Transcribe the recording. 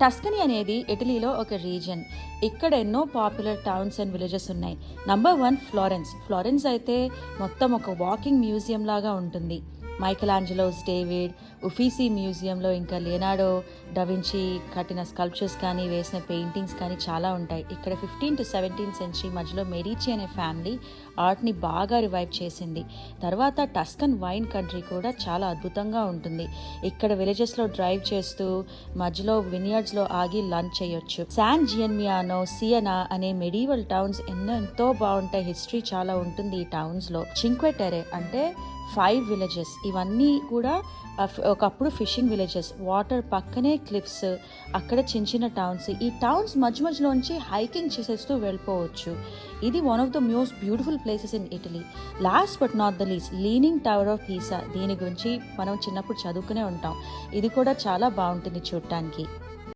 Tuscany అనేది ఇటలీలో ఒక రీజన్. ఇక్కడ ఎన్నో పాపులర్ టౌన్స్ అండ్ విలేజెస్ ఉన్నాయి. నంబర్ 1 ఫ్లోరెన్స్ అయితే మొత్తం ఒక వాకింగ్ మ్యూజియం లాగా ఉంటుంది. మైకలాంజలోస్ డేవిడ్, ఉఫీసీ మ్యూజియంలో ఇంకా లియనార్డో డవించి కట్టిన స్కల్ప్చర్స్ కానీ వేసిన పెయింటింగ్స్ కానీ చాలా ఉంటాయి. ఇక్కడ 15 to 17th century మధ్యలో మెడిచి అనే ఫ్యామిలీ ఆర్ట్ని బాగా రివైవ్ చేసింది. తర్వాత టస్కన్ వైన్ కంట్రీ కూడా చాలా అద్భుతంగా ఉంటుంది. ఇక్కడ విలేజెస్లో డ్రైవ్ చేస్తూ మధ్యలో వినియర్డ్స్లో ఆగి లంచ్ చేయొచ్చు. శాన్ జియన్మియానో, సియనా అనే మెడివల్ టౌన్స్ ఎంతో బాగుంటాయి. హిస్టరీ చాలా ఉంటుంది ఈ టౌన్స్లో. చింక్వె టెరే అంటే 5 విలేజెస్. ఇవన్నీ కూడా ఒకప్పుడు ఫిషింగ్ విలేజెస్. వాటర్ పక్కనే క్లిఫ్స్, అక్కడ చిన్న చిన్న టౌన్స్. ఈ టౌన్స్ మధ్యలోంచి హైకింగ్ చేసేస్తూ వెళ్ళిపోవచ్చు. ఇది one of the most beautiful places in Italy. Last but not the least, leaning tower of Pisa. దీని గురించి మనం చిన్నప్పుడు చదువుకునే ఉంటాం. ఇది కూడా చాలా బాగుంటుంది చూడటానికి.